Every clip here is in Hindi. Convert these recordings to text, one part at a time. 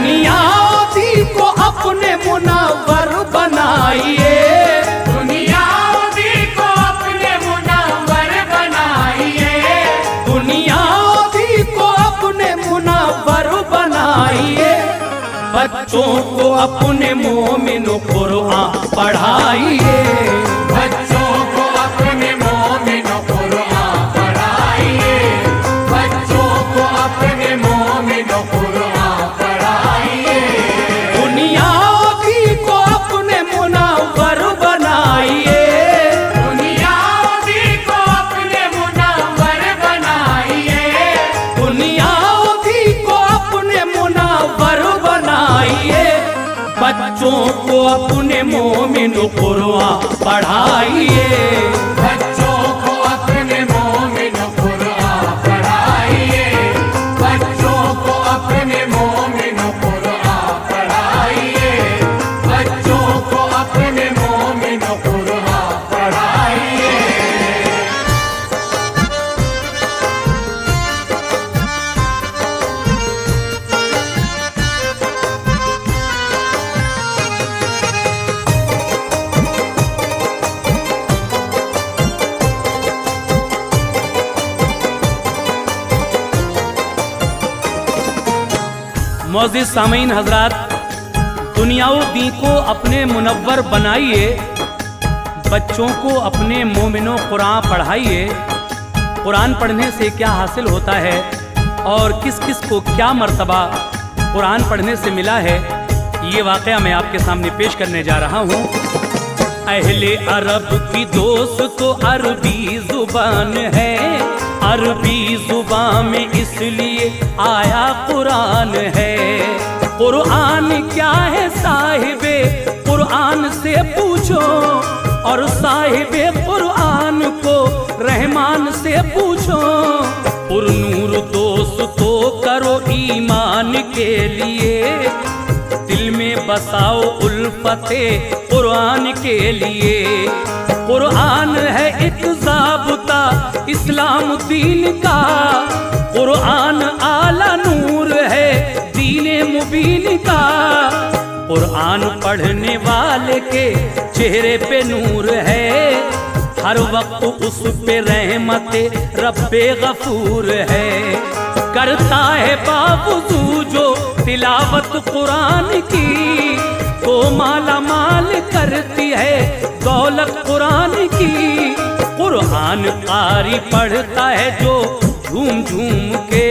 दुनिया दी को अपने मुनव्वर बनाइए, दुनिया दी को अपने मुनव्वर बनाइए, दुनिया दी को अपने मुनव्वर बनाइए। बच्चों को अपने मोमिन कुरान पढ़ाइए, बच्चों को अपने मोमिन कुरान पढ़ाइए, बच्चों को अपने मोमिन कुरान पढ़ाइए। दुनिया दी को अपने मुनव्वर बनाइए, दुनिया दी को अपने मुनव्वर बनाइए, दुनिया दी को अपने मुनव्वर बनाइए। बच्चों को अपने मोमिन कुरान पढ़ाइए, बच्चों को अपने मोमिन कुरान पढ़ाइए, बच्चों को अपने मोमिन कुरान पढ़ाइए, बच्चों को अपने मोमिन कुरान पढ़ाइए। मोअज़्ज़िज़ सामीन हजरात, दुनियाओ दी को अपने मुनव्वर बनाइए, बच्चों को अपने मोमिनो कुरान पढ़ाइए। कुरान पढ़ने से क्या हासिल होता है और किस किस को क्या मर्तबा कुरान पढ़ने से मिला है, ये वाक़या मैं आपके सामने पेश करने जा रहा हूँ। अहले अरब की दोस्त तो अरबी जुबान है, अरबी जुबान में इसलिए आया कुरान है। कुरान क्या है साहिबे कुरान से पूछो, और साहिबे कुरान को रहमान से पूछो। पुरनूर दोस्त तो करो ईमान के लिए, दिल में बसाओ उल्फते कुरान के लिए। कुरान है एक ज़ाब्ता इस्लाम दीन का, कुरान आला नूर है दीने मुबीन का। कुरान पढ़ने वाले के चेहरे पे नूर है, हर वक्त उस पे रहमते रब्बे गफूर है। करता है बावजूद जो तिलावत कुरान की, तो माला माल करती है दौलत कुरान की। कुरान कारी पढ़ता है जो झूम झूम के,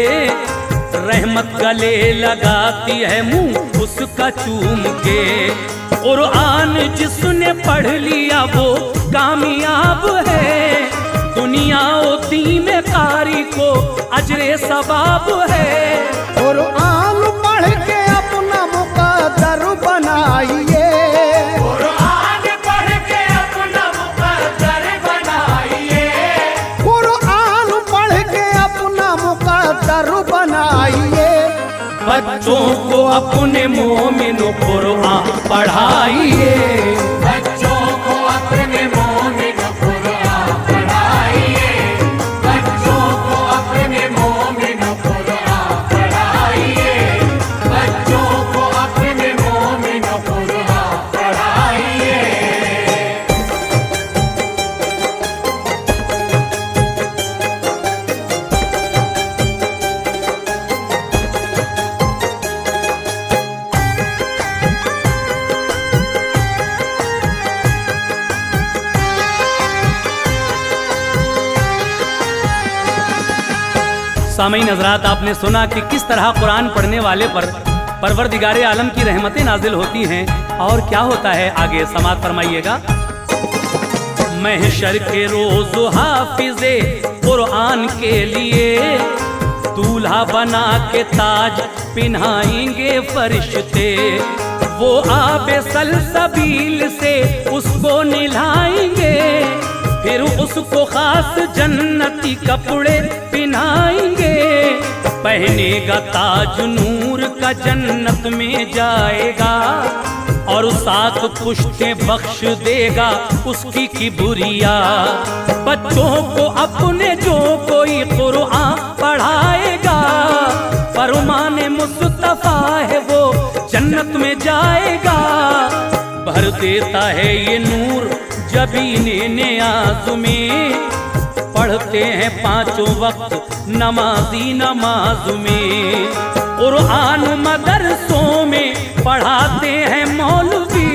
रहमत गले लगाती है मुंह उसका चूम के। कुरान जिसने पढ़ लिया वो कामयाब है, दुनिया दी में कारी को अजरे सवाब है। कुरान पढ़ के अपना मुकद्दर बनाइए, कुरान पढ़ के अपना मुकद्दर बनाइए, कुरान पढ़ के अपना मुकद्दर बनाइए। बच्चों को अपने मोमिन कुरान पढ़ाइए, बच्चों को अपने मोमिन कुरान पढ़ाइए, बच्चों को अपने मोमिन कुरान पढ़ाइए, बच्चों को अपने मोमिन कुरान पढ़ाइए। सामीन हजरात, आपने सुना कि किस तरह कुरान पढ़ने वाले पर परवरदिगारे आलम की रहमतें नाजिल होती हैं, और क्या होता है आगे समात फरमाइएगा। महशर के रोज हाफिजे कुरान के लिए, दूल्हा बना के ताज पिन्हाएंगे फरिश्ते। वो आबे सलसबील से उसको निलाएंगे, फिर उसको खास जन्नती कपड़े पिनाएंगे। पहनेगा ताज नूर का जन्नत में जाएगा, और 7 पुश्तें बख्श देगा उसकी किबरिया। बच्चों को अपने जो कोई कुरान पढ़ाएगा, फरमाने मुस्तफा है वो देता है ये नूर जबीने नियाज़ में। पढ़ते हैं पांचों वक्त नमाजी नमाज में। कुरान मदरसों में पढ़ाते हैं मौलवी।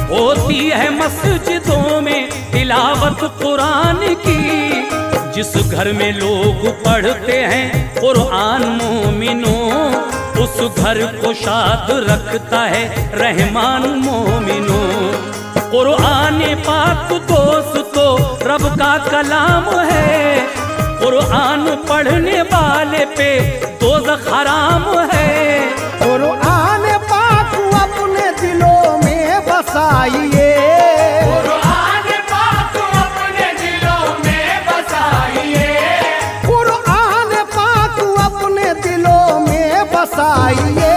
होती है मस्जिदों में तिलावत कुरान की। जिस घर में लोग पढ़ते हैं कुरान मोमिनों, उस घर को शाद रखता है रहमान मोमिनों। कुरान पाक दोस्तों रब का कलाम है। कुरान पढ़ने वाले पे दोज़ख हराम है। कुरान पाक अपने दिलों में बसाइए। कुरान पाक अपने दिलों में बसाइए। कुरान पाक अपने दिलों में बसाइए।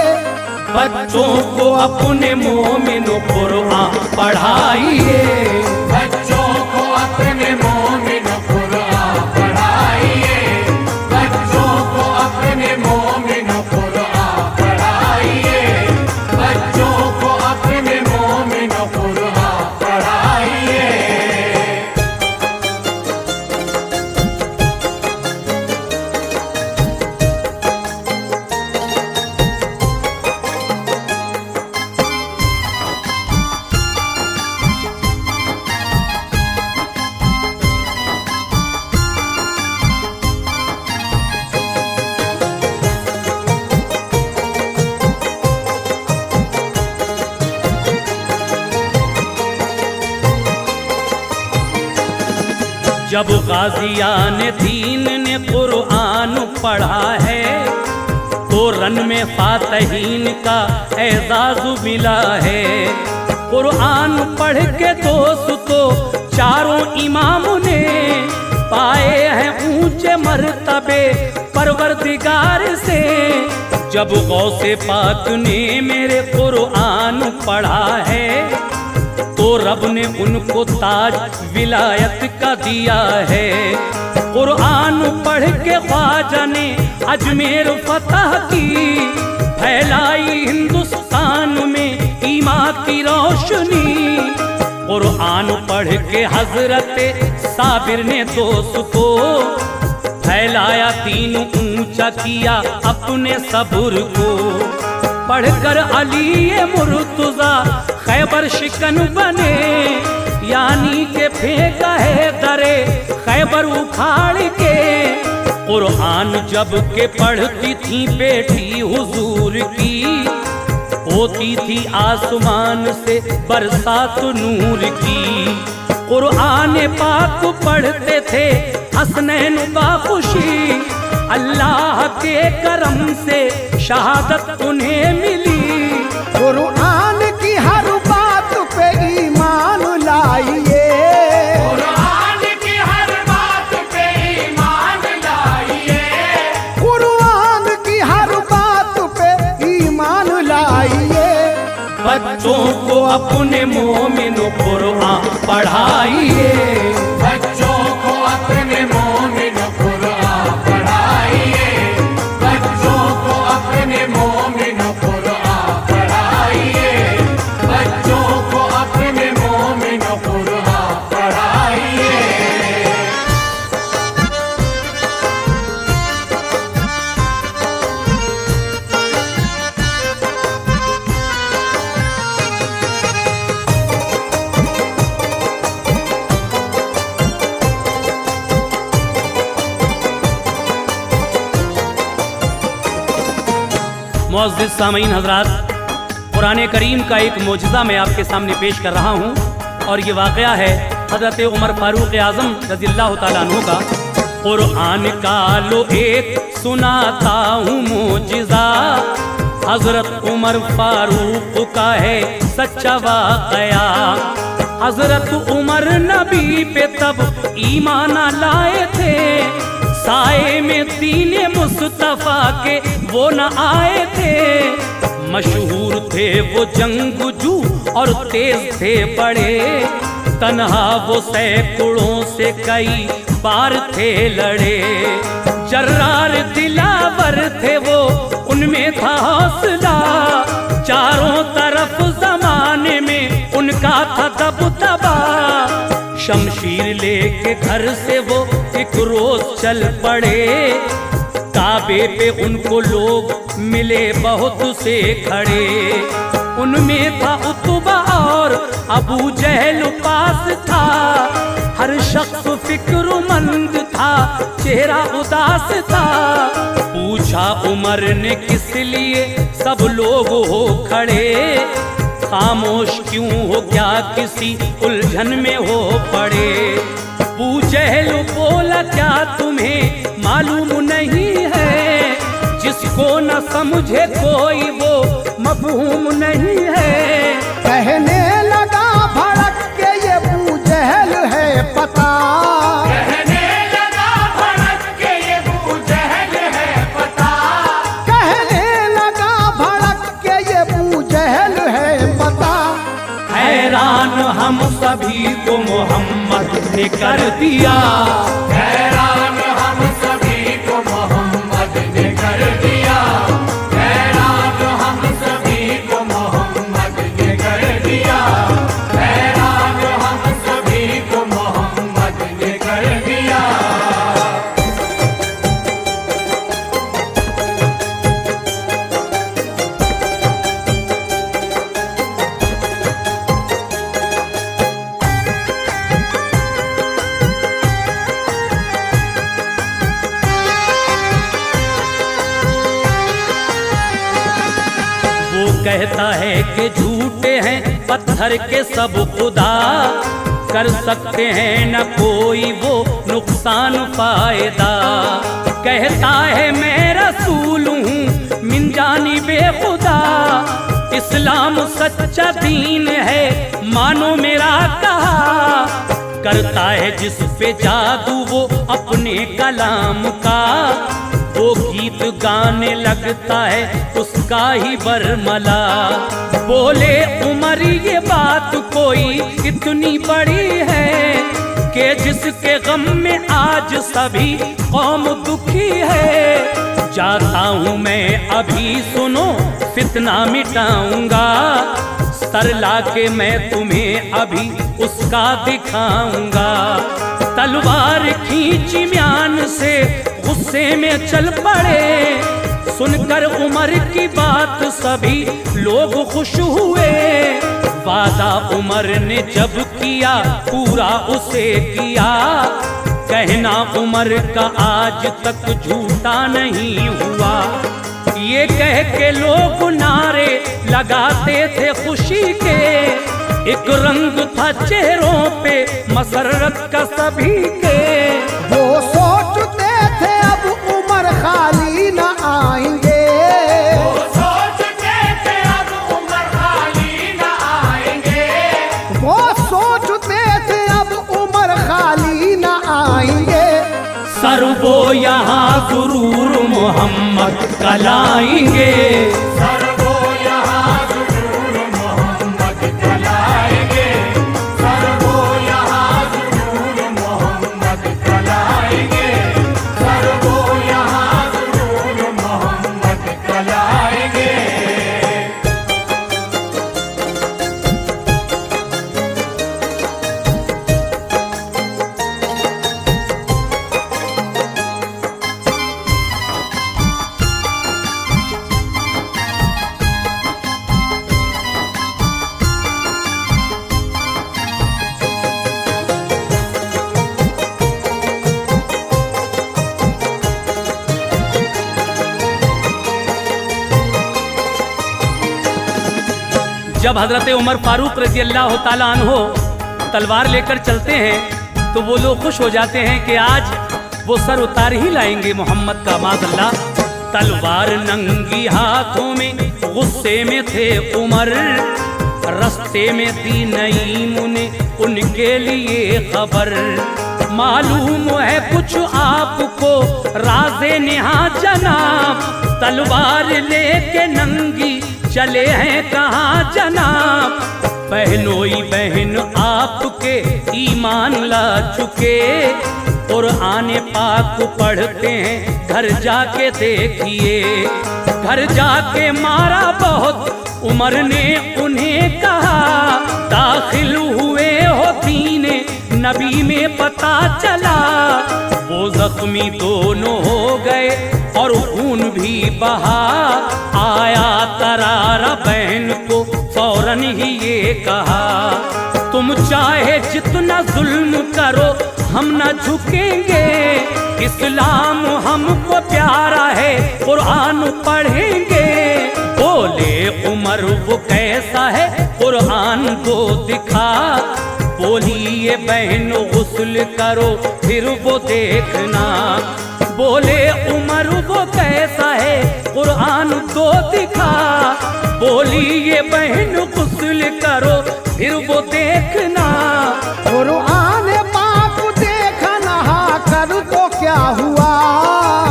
बच्चों को अपने मोमिनो कुरान पढ़ाइए। बच्चों को अपने मोमिन कुरान पढ़ाइए। बच्चों को अपने मोमिन कुरान पढ़ाइए। बच्चों को अपने मोमिन कुरान पढ़ाइए। जब गाजियान दीन ने कुरान पढ़ा है तो रन में फातहीन का एजाज मिला है। कुरान पढ़ के दोस्तों चारों इमामों ने पाए हैं ऊंचे मर्तबे परवरदिगार से। जब गौसे पाक ने मेरे कुरान पढ़ा है तो रब ने उनको ताज विलायत का दिया है। कुरान पढ़ के ख्वाजा ने अजमेर फतह की। फैलाई हिंदुस्तान में ईमान की रोशनी। कुरान पढ़ के हजरत साबिर ने दोस्तों फैलाया दीन ऊंचा किया अपने सब्र को। पढ़कर अली मुर्तजा खैबर शिकन बने, यानी के फेंका है दरे खैबर उखाड़ के। कुरान जब के पढ़ती थी बेटी हुजूर की, होती थी आसमान से बरसात नूर की। कुरान पाक पढ़ते थे हसनैन बाखुशी। अल्लाह के करम से शहादत उन्हें मिली। कुरान की हर बात पे ईमान लाइए। कुरान की हर बात पे ईमान लाइए। कुरान की हर बात पे ईमान लाइए। बच्चों को अपने मोमिन कुरान पढ़ाइए। बच्चों को अपने मोमिन कुरान पढ़ाइए। बच्चों को अपने मोमिन कुरान पढ़ाइए। बच्चों को अपने मोमिन कुरान पढ़ाइए। मुअज़्ज़िज़ सामीन हज़रात, कुरान करीम का एक मोजज़ा मैं आपके सामने पेश कर रहा हूँ और ये वाक़या है हज़रत उमर फारूक आज़म रज़ियल्लाहु ताला अन्हु का। कुरान का लो एक सुनाता हूँ मोजज़ा, हज़रत उमर फारूक का है सच्चा वाक़या। हज़रत उमर नबी पे तब ईमान लाए थे, साए में दीने मुस्तफ़ा के वो न आए थे। मशहूर थे वो जंगजू और तेज थे बड़े, तन्हा वो सैकड़ों से कई बार थे लड़े। जर्रार दिलावर थे वो, उनमें था हौसला, चारों तरफ जमाने में उनका शमशीर लेके घर से वो एक रोज चल पड़े। काबे पे उनको लोग मिले बहुत से खड़े, उनमें था उतबा और अबू जहल पास था। हर शख्स फिक्रमंद था, चेहरा उदास था। पूछा उमर ने किस लिए सब लोग हो खड़े, खामोश क्यों हो, क्या किसी उलझन में हो पड़े। अबू जहल बोला क्या तुम्हें मालूम नहीं है, जिसको न समझे कोई वो मफहूम नहीं है। कहने लगा भड़क के ये अबू जहल है पता, कहने लगा भड़क के ये अबू जहल है पता, कहने लगा भड़क के ये अबू जहल है पता। हैरान हम सभी को मोहम्मद ने कर दिया, हैरान हम सभी को मोहम्मद ने कर दिया, हैरान हम सभी को मोहम्मद ने कर दिया, हैरान हम सभी को मोहम्मद ने कर दिया। कहता है कि झूठे हैं पत्थर के सब खुदा, कर सकते हैं न कोई वो नुकसान फायदा। कहता है मैं रसूल हूँ मिन जानिबे खुदा, इस्लाम सच्चा दीन है मानो मेरा कहा। करता है जिस पे जादू वो अपने कलाम का, वो गीत गाने लगता है उसका ही बरमला। बोले उमर ये बात कोई इतनी बड़ी है, कि जिसके गम में आज सभी कौम दुखी है। जाता हूँ मैं अभी सुनो फितना मिटाऊंगा, सर लाके मैं तुम्हें अभी उसका दिखाऊंगा। तलवार खींची म्यान से गुस्से में चल पड़े, सुनकर उमर की बात सभी लोग खुश हुए। वादा उमर ने जब किया पूरा उसे किया, कहना उमर का आज तक झूठा नहीं हुआ। ये कह के लोग नारे लगाते थे खुशी के, एक रंग था चेहरों पे मसरत का सभी के। वो सोचते थे अब उमर खाली न आएंगे, वो सोचते थे अब उमर खाली न आएंगे, वो सोचते थे अब उमर खाली न आएंगे। सर वो यहाँ जरूर मोहम्मद कलाएंगे, सर वो यहाँ जरूर मोहम्मद कलाएंगे, सर वो यहाँ जरूर मोहम्मद कलाएंगे, सर वो यहाँ जरूर मोहम्मद कलाएंगे। जब हजरत उमर फारूक रजी अल्लाह ताला अन्हो तलवार लेकर चलते हैं तो वो लोग खुश हो जाते हैं कि आज वो सर उतार ही लाएंगे मोहम्मद का। माज़अल्लाह तलवार नंगी हाथों में गुस्से में थे उमर, रास्ते में दी नईम ने उनके लिए खबर। मालूम है कुछ आपको राज़े नेहा जनाब, तलवार लेके नंगी चले हैं कहाँ जनाब। बहनोई बहन आपके ईमान ला चुके, कुरान पाक पढ़ते हैं घर जाके देखिए। घर जाके मारा बहुत उमर ने उन्हें कहा, दाखिल हुए हो दीन नबी में पता चला, वो जख्मी दोनों हो गए और खून भी बहा। आया तरारा बहन को फौरन ही ये कहा, तुम चाहे जितना जुल्म करो हम न झुकेंगे, इस्लाम हमको प्यारा है कुरान पढ़ेंगे। बोले उमर वो कैसा है कुरान को दिखा, बोली ये बहन गुस्ल करो फिर वो देखना। बोले उमर वो कैसा है कुरान को दिखा, बोली ये बहन गुस्ल करो फिर वो देखना। कुरान पाक देखा नहा कर तो क्या हुआ,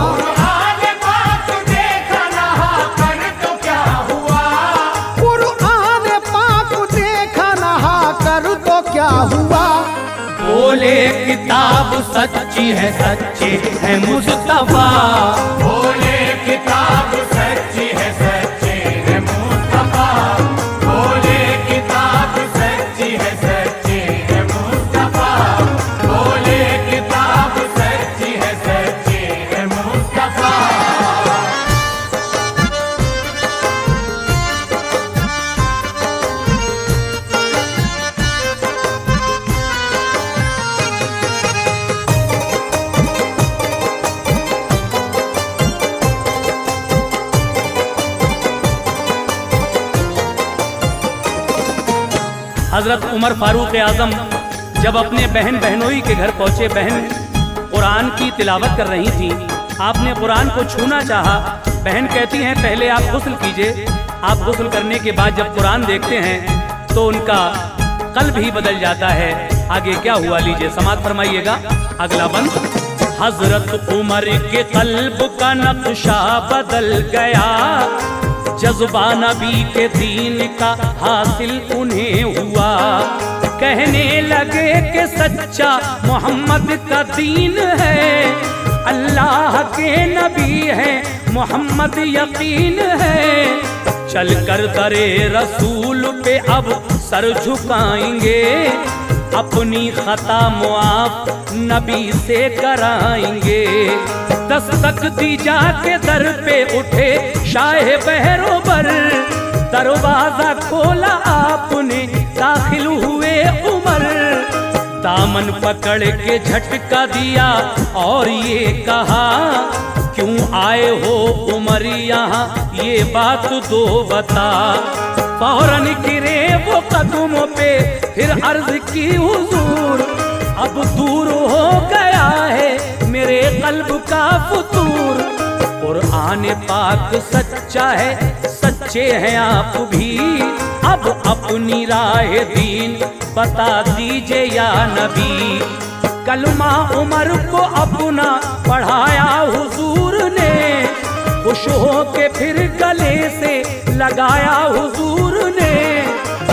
कुरान पाक देखा नहा कर तो क्या हुआ, कुरान पाक देखा नहा कर तो क्या हुआ। बोले किताब सच्ची है, सच्चे है मुस्तफा। बोले किताब सच्ची है, सच्चे है मुस्तफा। बोले किताब सच्ची है, सच्चे है मुस्तफा। बोले किताब सच्ची है, सच्चे है मुस्तफा। हजरत उमर फारूक आजम जब अपने बहन बहनोई के घर पहुंचे, बहन कुरान की तिलावत कर रही थी। आपने कुरान को छूना चाहा, बहन कहती हैं पहले आप गुस्ल कीजिए। आप गुस्ल करने के बाद जब कुरान देखते हैं तो उनका कल्ब ही बदल जाता है। आगे क्या हुआ लीजिए समाअत फरमाइएगा अगला बंद। हजरत उमर के कल्ब का नक्शा बदल गया, जज्बा नबी के दीन का हासिल उन्हें हुआ। कहने लगे कि सच्चा मोहम्मद का दीन है, अल्लाह के नबी है मोहम्मद यकीन है। चल कर दरे रसूल पे अब सर झुकाएंगे, अपनी खता मुआफ नबी से कराएंगे। दस्तक दी जाके दर पे उठे शाह बहरोबर, दरवाजा खोला आपने दाखिल हुए उमर। दामन पकड़ के झटका दिया और ये कहा, क्यों आए हो उमर यहाँ ये बात दो बता। फौरन गिरे वो कदमों पे फिर अर्ज की हुजूर, अब दूर हो गया है मेरे कल्ब का फतूर। कुरान पाक सच्चा है, सच्चे हैं आप भी, अब अपनी राह दीन बता दीजिए या नबी। कलमा उमर को अपना पढ़ाया हुजूर ने, खुश हो के फिर गले से लगाया हुजूर ने।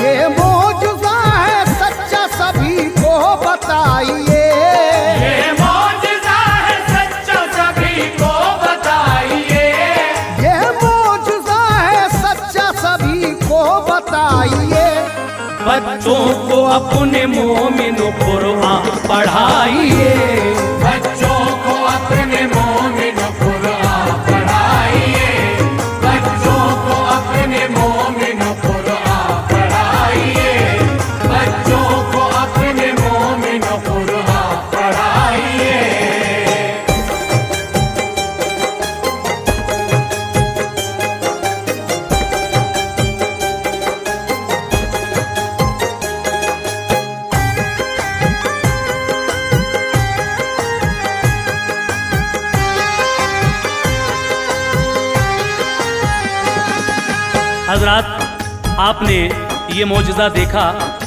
ये मौजूदा है सच्चा सभी को बताइए, ये मौजज़ा है सच्चा सभी को बताइए। ये मौजूदा है सच्चा सभी को बताइए। बच्चों को अपने मोमिन कुरान पढ़ाइए, बच्चों को अपने मोमिन कुरान पढ़ाइए। बच्चों को अपने मोमिन कुरान पढ़ाइए। बच्चों को अपने मोमिन कुरान पढ़ाइए। हजरत आपने ये मौजज़ा देखा,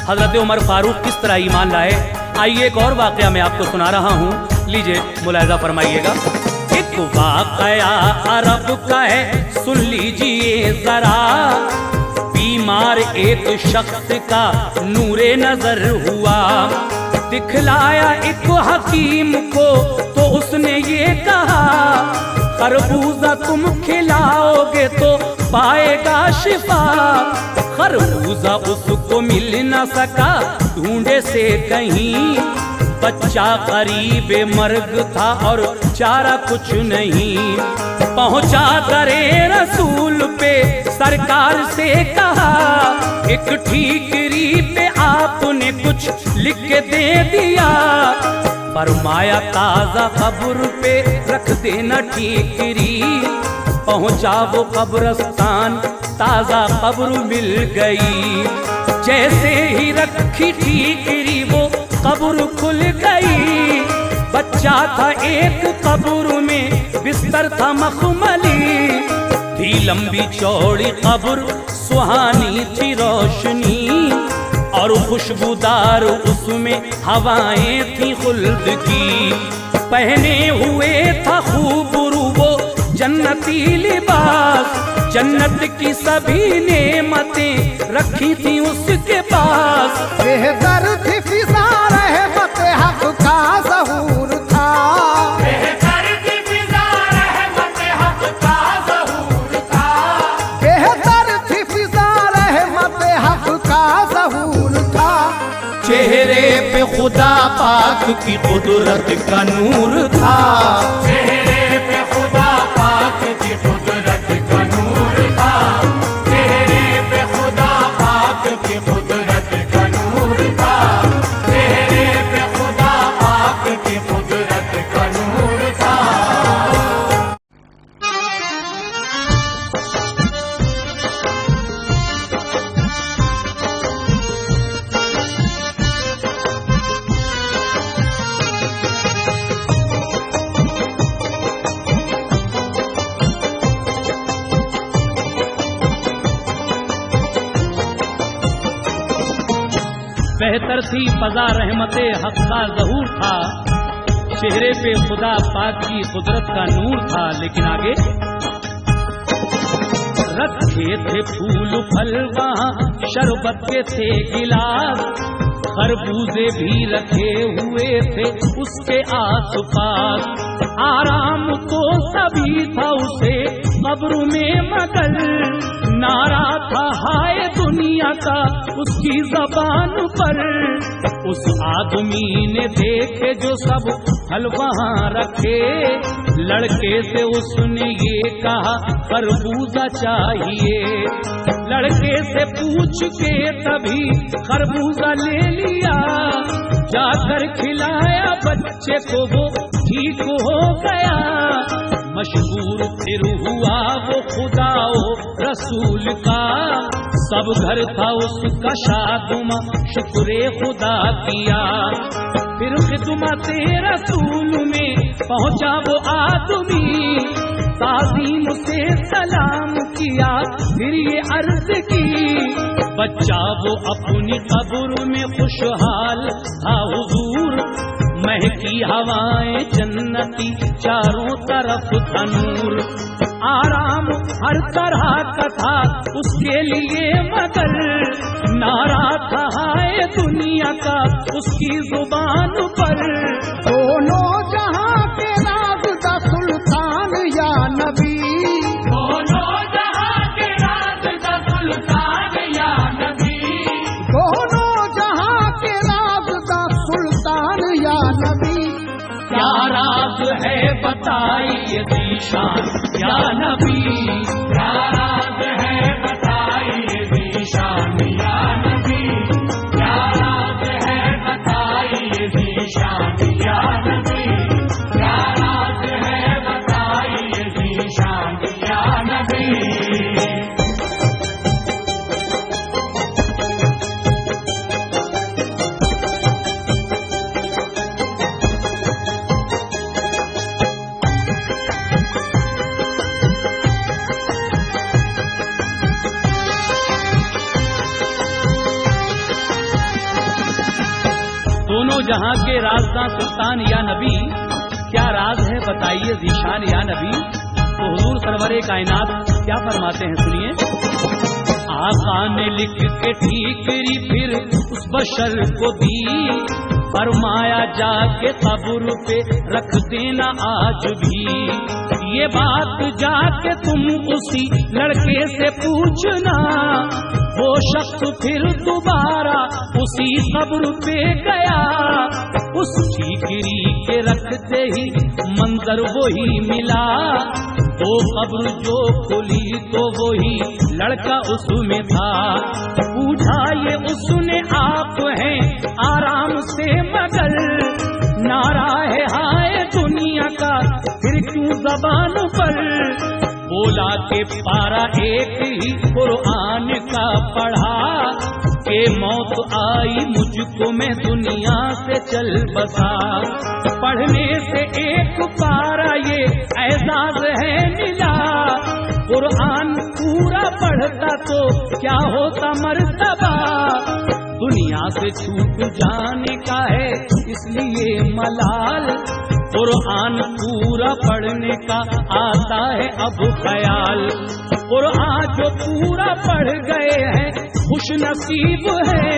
हजरत उमर फारूक किस तरह ईमान लाए। आइए एक और वाक़या मैं आपको सुना रहा हूँ, लीजिए मुलाहिज़ा फरमाइएगा। एक वाक़या अरब का है सुन लीजिए ज़रा, बीमार एक शख्स का नूरे नज़र हुआ। दिखलाया एक हकीम को तो उसने ये कहा, खरबूजा तुम खिलाओगे तो पाएगा शिफा। खरबूजा उसको मिल न सका ढूंढे से कहीं, बच्चा करीब मर्ग था और चारा कुछ नहीं। पहुंचा दरे रसूल पे सरकार से कहा, एक ठीकरी पे आपने कुछ लिख के दे दिया। फरमाया ताजा कब्र पे रख देना ठीकरी। पहुंचा वो कब्रस्तान, ताजा कब्र मिल गई। जैसे ही रखी ठीकरी वो कब्र खुल गई। बच्चा था एक कब्र में, बिस्तर था मखमली। थी लंबी चौड़ी कब्र, सुहानी थी रोशनी और खुशबूदार उसमें हवाएं थी खुल्द की। पहने हुए था खूब वो जन्नती लिबास, जन्नत की सभी नेमतें रखी थी उसके पास। बेहतर थी फिजा रहमत हक का ज़हूर था, बेहतर थी फिजा रहमत हक का ज़हूर था, बेहतर थी फिजा रहमत हक का ज़हूर था। चेहरे पे खुदा पाक की कुदरत का नूर था। चेहरे पे खुदा पाक की कुदरत का नूर था, चेहरे पे खुदा पाक की कुदरत का नूर था, चेहरे पे खुदा पाक की कुदरत का नूर था। बेहतर थी फजा रहमते हक का ज़हूर था, चेहरे पे खुदा पाक की कुदरत का नूर था। लेकिन आगे रखे थे फूल फल वहाँ, शरबत के थे गिलास, खरबूजे भी रखे हुए थे उसके आसपास। आराम तो सभी था उसे कब्र में, मगर नारा था हाय दुनिया का उसकी ज़बान पर। उस आदमी ने देखे जो सब फल वहाँ रखे, लड़के से उसने ये कहा खरबूजा चाहिए। लड़के से पूछ के तभी खरबूजा ले लिया, जाकर खिलाया बच्चे को वो ठीक हो गया। मशहूर फिर हुआ वो खुदा रसूल का, सब घर था उसका शादुमा शुक्रे खुदा किया। फिर खिदमते रसूल में पहुंचा वो आदमी, ताज़ीम से सलाम किया फिर ये अर्ज की। बच्चा वो अपनी कब्र में खुशहाल था हुजूर, महकी हवाएं जन्नती चारों तरफ था नूर। आराम हर तरह का था उसके लिए, मगर नारा था हाय दुनिया का उसकी जुबान पर। दोनों जहां के राज़दा सुल्तान या नबी, दोनों जहां के राज़दा सुल्तान या नबी, दोनों जहां के राज़दा सुल्तान या नबी। क्या राज है बताइए ज़ीशान या नबी, क्या राज है बताइए ज़ीशान या नबी, क्या राज है बताइए ज़ीशान या नबी, क्या राज है बताइए ज़ीशान या नबी। दोनों जहां के राज़दां सुल्तान या नबी, क्या राज है बताइए ज़ीशान या नबी। तो हुजूर सरवरे कायनात क्या फरमाते हैं, सुनिए। आका ने लिख के ठीकरी फिर उस बशर को दी, फरमाया जाके कब्र पे रख देना आज भी। ये बात जाके तुम उसी लड़के से पूछना, वो शख्स फिर दोबारा उसी कब्र पे गया। उस ठीकरी के रखते ही मंजर वही मिला, वो कब्र जो खुली तो वही लड़का उसमें था। पूछा ये उसने आप हैं आराम से मगर, नारा है हाय दुनिया का फिर क्यों ज़बान पर। बोला के पारा एक ही कुरान का पढ़ा, के मौत आई मुझको मैं दुनिया से चल बसा। पढ़ने से एक पारा ये एजाज है मिला, कुरान पूरा पढ़ता तो क्या होता मर्तबा। दुनिया से छूट जाने का है इसलिए मलाल, कुरान पूरा पढ़ने का आता है अब ख्याल। कुरान जो पूरा पढ़ गए हैं खुश नसीब है,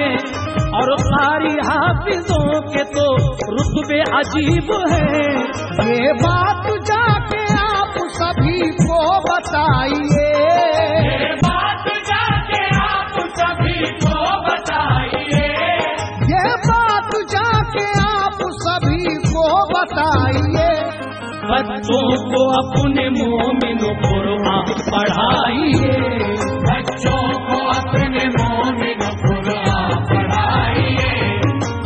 और कारी हाफिजों के तो रुतबे अजीब है। ये बात जाके आप सभी को बताइए, ये बात जाके आप सभी को बताइए, ये बात जाके आप सभी को बताइए। बच्चों को अपने मोमिन कुरान पढ़ाइए, बच्चों को अपने मोमिन कुरान पढ़ाइए,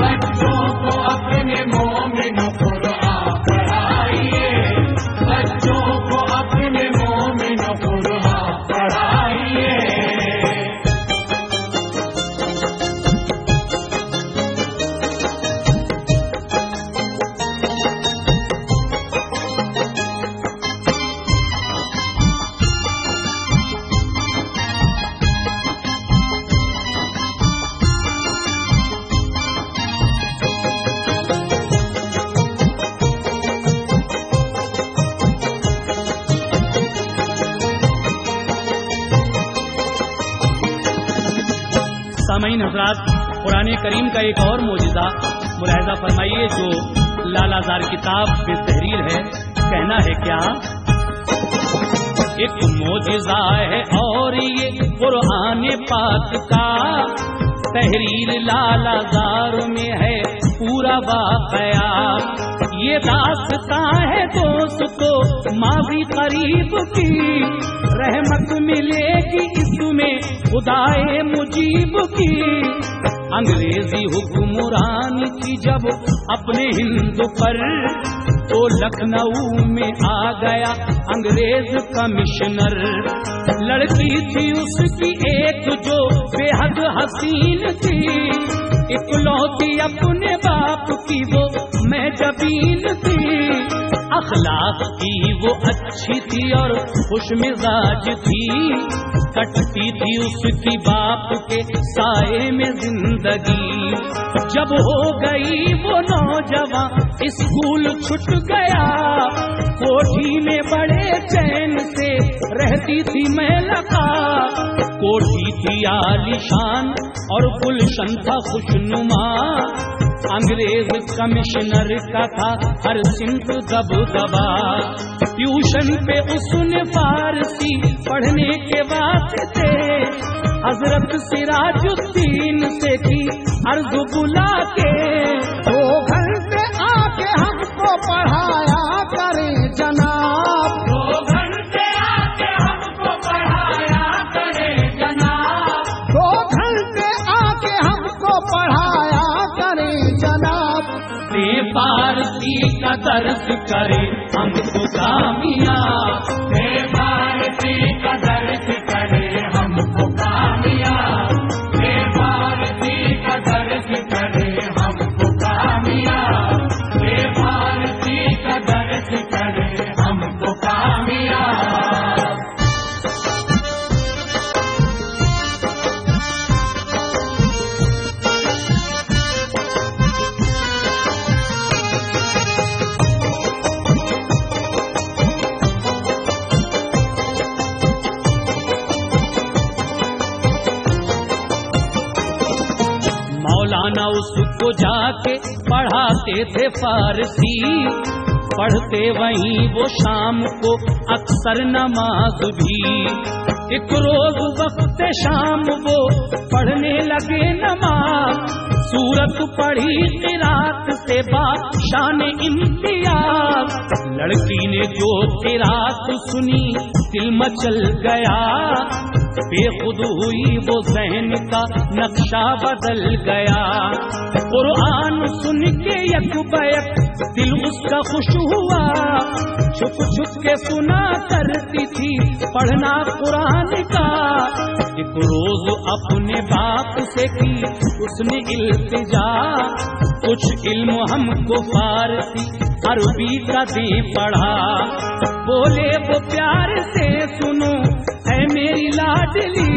बच्चों को अपने मोमिन कुरान पढ़ाइए, बच्चों को अपने मोमिन कुरान पढ़ाइए। सामईन हज़रात, कुरान करीम का एक और मौजिज़ा मुलाहिज़ा फरमाइए जो लालाजार किताब पे तहरीर है। कहना है क्या, एक मौजिज़ा है और ये कुरान पाक का, तहरीर लालाजार में है पूरा वाक़या। ये दास्तां है दोस्तों माज़ी करीब की, रहमत मिलेगी इसमें खुदाए मुजीब की। अंग्रेजी हुक्मरान की जब अपने हिंद पर, तो लखनऊ में आ गया अंग्रेज कमिश्नर। लड़की थी उसकी एक जो बेहद हसीन थी, इकलौती अपने बाप की वो मैं जबीन थी। अखलाक की वो अच्छी थी और खुश मिजाज थी, कटती थी उसकी बाप के साए में जिंदगी। जब हो गई वो नौजवान स्कूल छूट गया, कोठी में बड़े चैन से रहती थी महिला। कोठी थी आलीशान और गुलशन था खुशनुमा, अंग्रेज कमिश्नर का था हर सिंध दबदबा। ट्यूशन पे उसने फारसी पढ़ने के वास्ते हजरत सिराजुद्दीन से की अर्ज बुला के, 2 घंटे आके हमको पढ़ाया करें जनाब, 2 घंटे आके हमको पढ़ाया करें जनाब, 2 घंटे आके हमको पढ़ाया करें जनाब। फारसी का दर्द करे हमको कामयाब, फारसी का दर्द करे हमको कामयाब, फारसी का दर्द करे हमको कामयाब, फारसी का दर्द करे हमको कामयाब। मौलाना उसको जाके पढ़ाते थे फारसी, पढ़ते वहीं वो शाम को अक्सर नमाज भी। एक रोज वक्त शाम वो पढ़ने लगे नमाज, सूरत पढ़ी क़िरात से बादशाह ने इम्तियाज। लड़की ने जो क़िरात सुनी दिल मचल गया, बेखुद हुई वो ज़हन का नक्शा बदल गया। कुरान सुन के यकबयक दिल उसका खुश हुआ, छुप छुप के सुना करती थी पढ़ना कुरान का। एक रोज अपने बाप से की उसने इल्तिजा, कुछ इल्म हमको फारसी अरबी का दे पढ़ा। बोले वो प्यार से सुनो है मेरी लाडली,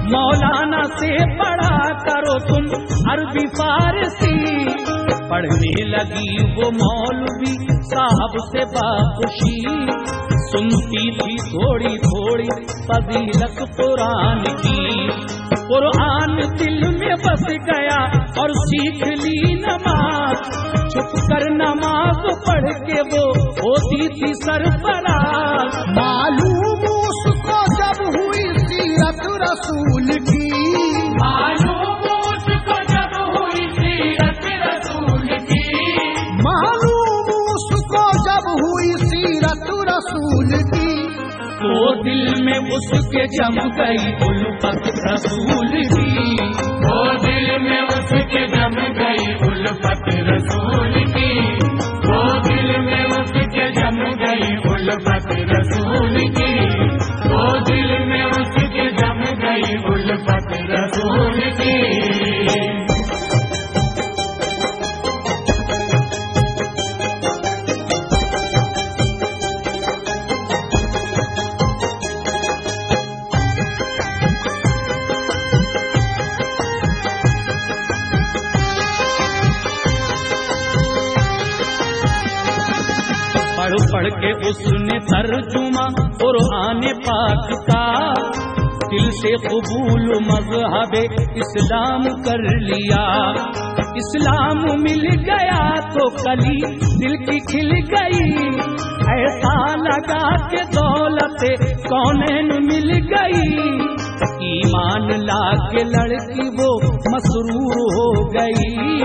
मौलाना से पढ़ा करो तुम अरबी फारसी। पढ़ने लगी वो मौलवी साहब से बाखुशी, सुनती थी थोड़ी थोड़ी फजीलत कुरान की। कुरान दिल में बस गया और सीख ली नमाज, छुप कर नमाज पढ़ के वो होती थी सरफराज। मालूम उसको जब हुई सीरत रसूल की, मालूम उसको जब हुई सीरत रसूल की, मालूम उसको जब हुई सीरत रसूल की, तो दिल में उसके जम गई उल्फत रसूल की। वो दिल में उसके जम गई उल्फत रसूल की, वो दिल में उसके जम गई उल्फत रसूल की, वो दिल में उसके जम गई उल्फत रसूल की। पढ़ के उसने तर्जुमा कुरान पाक का, दिल से कबूल मज़हबे इस्लाम कर लिया। इस्लाम मिल गया तो कली दिल की खिल गई, ऐसा लगा के दौलत कौनैन मिल गई। ईमान ला के लड़की वो मसरूर हो गई,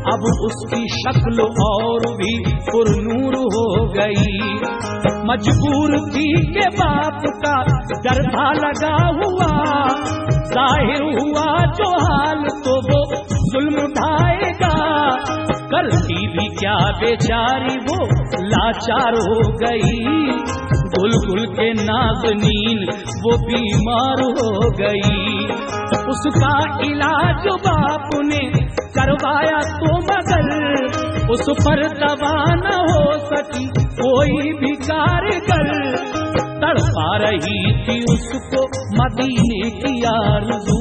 अब उसकी शक्ल और भी पुरनूर हो गई। मजबूर थी के बाप का डर था लगा हुआ, जाहिर हुआ जो हाल तो वो जुल्म उठाएगा। करती भी क्या बेचारी वो लाचार हो गई, गुल के नाज़नीन वो बीमार हो गई। उसका इलाज बाप ने करवाया तो मगर उस पर दवा न हो सकी कोई भी कारगर। तड़पा रही थी उसको मदीने की आरज़ू,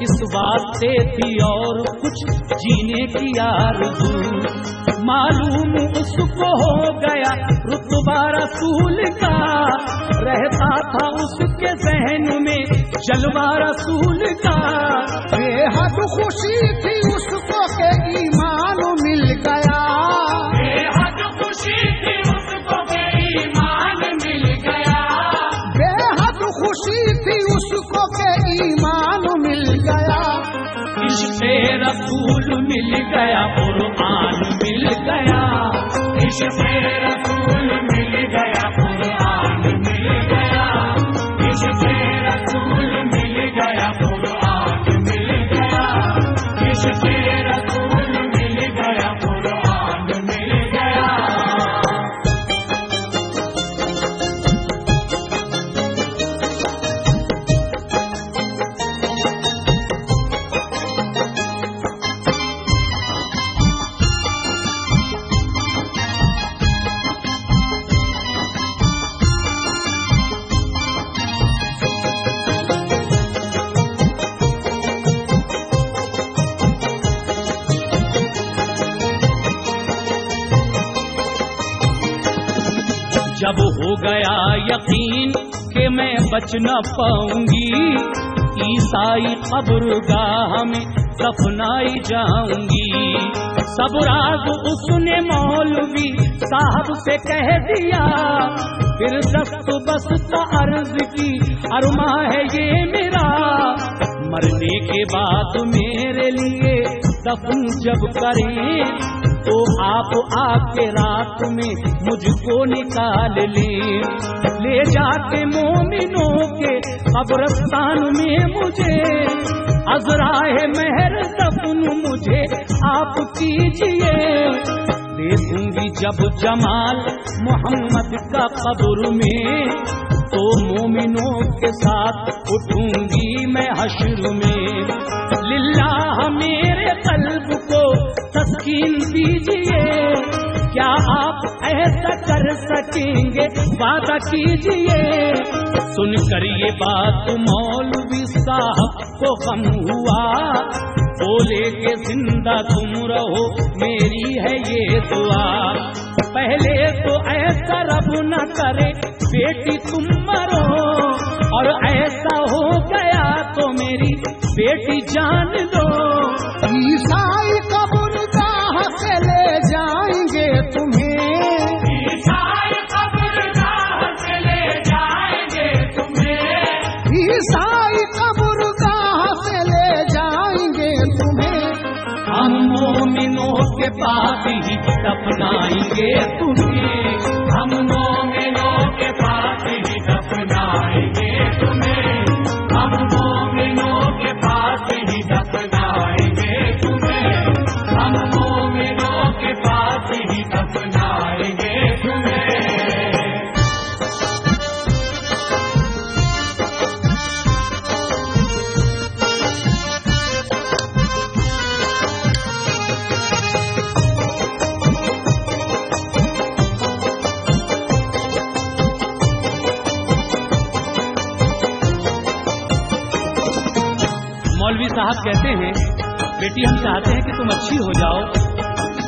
इस वास्ते थी और कुछ जीने की आरज़ू। मालूम उसको हो गया रुतबा रसूल का, रहता था उसके ज़हन में जलवा रसूल का। बेहद खुशी थी उसको के ईमान मिल गया, बेहद खुशी थी उसको के ईमान मिल गया, बेहद खुशी थी उसको के ईमान मिल गया। इश्क़े रसूल मिल गया, कुरान मिल गया, इश्क़े रसूल मिल गया, कुरान मिल गया, इश्क़े रसूल मिल गया, कुरान मिल गया, इश्क़े रसूल मिल गया, कुरान मिल गया। जब हो गया यकीन कि मैं बच न पाऊंगी, ईसाई कब्रगाह में दफनाई जाऊंगी। सब राज उसने मौलवी साहब से कह दिया, फिर दस्त बस्त अर्ज की अरमा है ये मेरा, मरने के बाद मेरे लिए दफन जब करें तो आप आके रात में मुझको निकाल ले जाके मोमिनों के कब्रिस्तान में मुझे, अज़राए महर दफन मुझे आप कीजिए। दे दूंगी जब जमाल मोहम्मद का कब्र में, तो मोमिनों के साथ उठूंगी मैं हश्र में। लिल्लाह मेरे कल्ब को तस्कीन दीजिए, क्या आप ऐसा कर सकेंगे वादा कीजिए। सुनकर ये बात मौलवी साहब को गम हुआ, बोले के जिंदा तुम रहो मेरी है ये दुआ। पहले तो ऐसा रब न करे बेटी तुम मरो, और ऐसा हो गया तो मेरी बेटी जान दो। ईसाई कब्रगाह से ले जाएंगे तुम्हें, ईसाई कब्रगाह से ले जाएंगे तुम्हें, ईसाई कब्रगाह से ले जाएंगे तुम्हें। हम मोमिनों के पास ही दफनाएंगे तुम्हें, हम मोमिनों के पास ही दफनाएंगे तुम्हें, हम मोमिनों के पास ही दफनाएंगे तुम्हें, हम मोमिनों के पास ही दफनाएंगे तुम्हें। मौलवी साहब कहते हैं, बेटी हम चाहते हैं कि तुम अच्छी हो जाओ,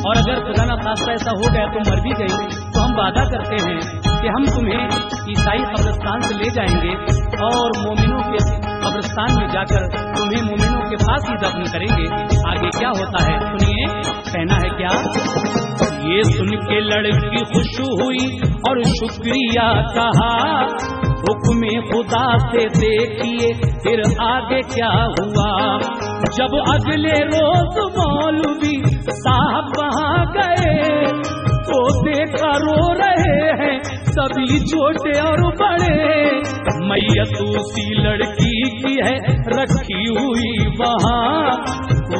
और अगर खुदा ना खास्ता ऐसा हो गया तुम मर भी गई तो हम वादा करते हैं कि हम तुम्हें ईसाई कब्रिस्तान से ले जाएंगे और मोमिनों के कब्रिस्तान में जाकर तुम्हें मोमिनों के पास ही दफन करेंगे। आगे क्या होता है सुनिए, कहना है क्या। ये सुन के लड़की खुश हुई और शुक्रिया कहा, हुक्म खुदा से देखिए फिर आगे क्या हुआ। जब अगले रोज मौलवी साहब वहाँ गए तो देखा रो रहे हैं सभी छोटे और बड़े। मैयत उसी लड़की की है रखी हुई वहाँ,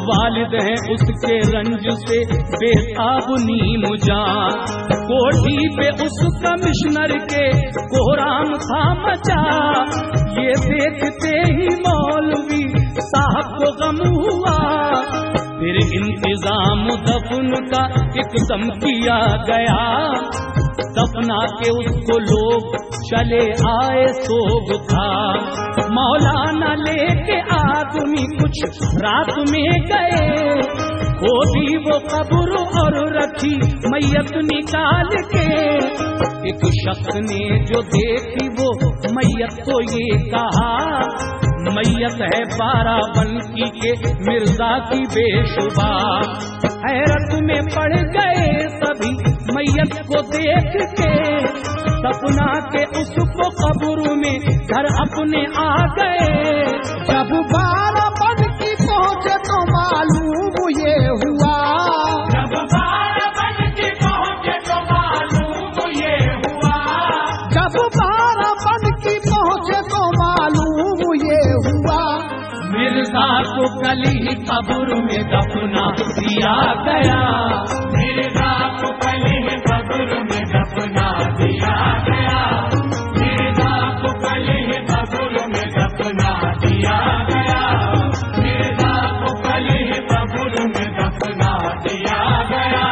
वालिद है उसके रंज से बेताब नीम जान। कोठी पे उस कमिश्नर के कोहराम था मचा, ये देखते ही मौलवी साहब को गम हुआ। फिर इंतजाम दफन का एकदम किया गया, दफना के उसको लोग चले आए सोग था। मौलाना लेके आदमी कुछ रात में गए, खोदी वो कब्र और रखी मैयत निकाल के। एक शख्स ने जो देखी वो मैयत को ये कहा, मैयत है बाराबंकी के मिर्जा की बेशुबा। हैरत में पड़ गए सभी मैयत को देख के, दफना के उसको कब्र में घर अपने आ गए। जब बाराबंकी पहुँचे तो मालूम ये हुआ, जब बाराबंकी पहुँचे तो मालूम ये हुआ, जब बाराबंकी पहुँचे तो मालूम ये हुआ। मिर्जा को कल ही कब्र में दफना दिया गया, मिर्जा को कल ही कब्र में दफना दिया गया, मिर्जा को कल ही कब्र में दफना दिया गया, मिर्जा को कल ही कब्र में दफना दिया गया।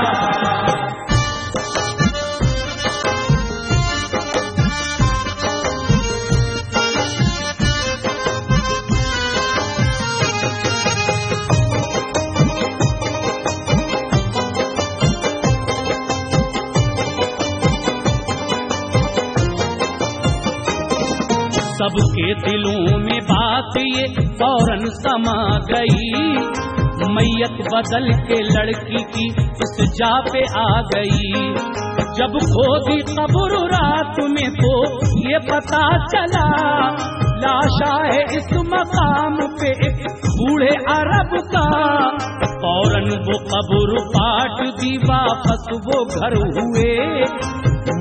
सबके दिलों में बात ये फौरन समा गई। मैयत बदल के लड़की की इस जा पे आ गई। जब खोदी कब्र रात में तो ये पता चला लाशा है इस मकाम पे एक बूढ़े अरब का। फौरन वो कब्र पाट दी, वापस वो घर हुए,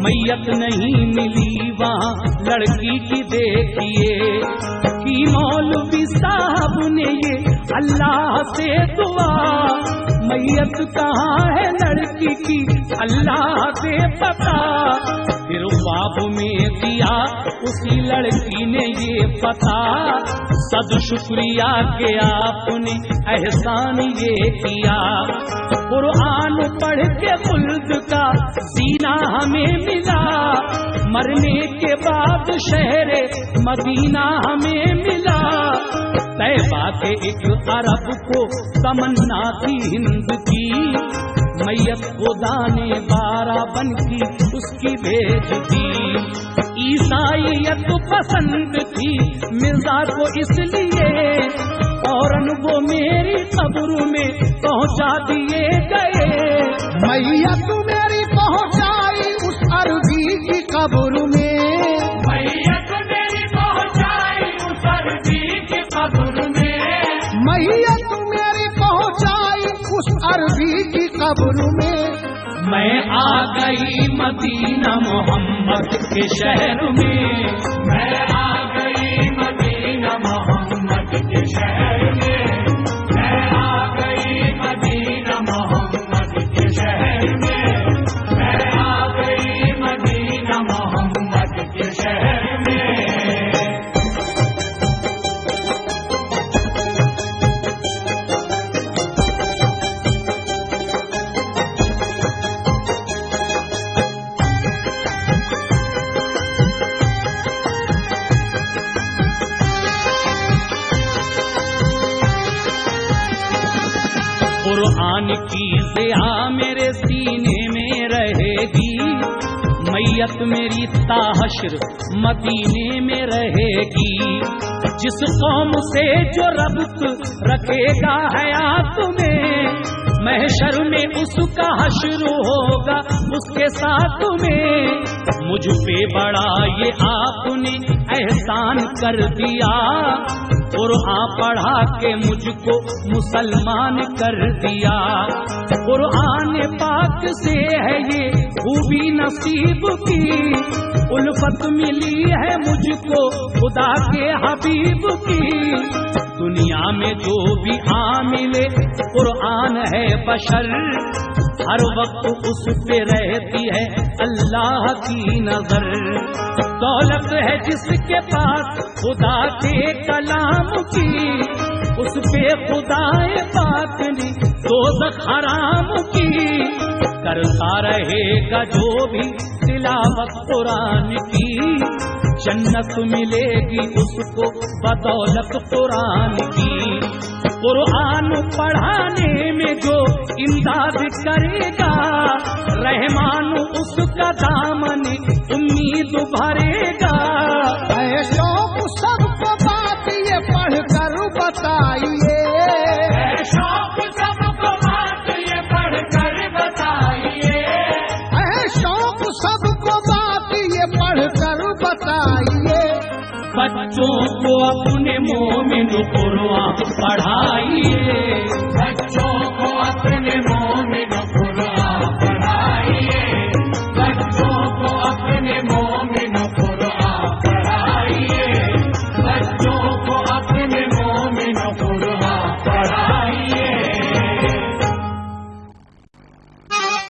मैयत नहीं मिली वहाँ लड़की की। देखिए कि मौलवी साहब ने ये अल्लाह से दुआ, मैयत कहाँ है लड़की की अल्लाह से पता। फिर ख्वाब में दिया उसी लड़की ने ये पता, सद शुक्रिया के आपने एहसान ये किया। कुरान पढ़ के खुल्द का सीना हमें मिला, मरने के बाद शहरे मदीना हमें मिला। तैबा के एक अरब को तमन्ना थी हिंद की, मैयत खुदा ने 12 बन की उसकी भेज दी। ईसाईयत पसंद थी मिर्जा को इसलिए, फौरन वो मेरी कब्र में पहुंचा दिए गए। मैयत मेरी पहुंचाई उस अरबी की कब्र में, मैयत मेरी पहुंचाई उस अरबी की कब्र में, मैयत मेरी पहुंचाई उस अरबी की कब्र में। मैं आ गई मदीना मोहम्मद के शहर में, मैं आ गई मदीना मोहम्मद के शहर में, मैं आ गई मदीना मोहम्मद के शहर में, मैं आ गई मदीना मोहम्मद के शहर में। कुरान की ज़िया मेरे सीने में रहेगी, मैयत मेरी ताहशर मदीने में रहेगी। जिस कौम से जो रब्त रखेगा हयात में, महशर में उसका हश्र होगा उसके साथ में। मुझ पे बड़ा ये आपने एहसान कर दिया, कुरान पढ़ा के मुझको मुसलमान कर दिया। कुरान पाक से है ये खूबी नसीब की, उल्फत मिली है मुझको खुदा के हबीब की। दुनिया में जो भी आ मिले कुरान है बशर, हर वक्त उस पे रहती है अल्लाह की नजर। दौलत है जिसके पास खुदा के कलाम की, उस पे खुदाए पाक ने दोज़ख हराम की। करता रहेगा जो भी तिलावत कुरान की, जन्नत मिलेगी उसको बदौलत कुरान की। कुरान पढ़ाने में जो इमदाद करेगा, रहमान उसका दामन उम्मीद भरेगा। ऐ शौक सबको बात ये पढ़ कर बताइए, ऐ शौक सबको बात ये पढ़ कर बताइए, ऐ शौक सबको बात ये पढ़ कर बताइए। बच्चों को अपने मोमिन कुरान पढ़ाइए,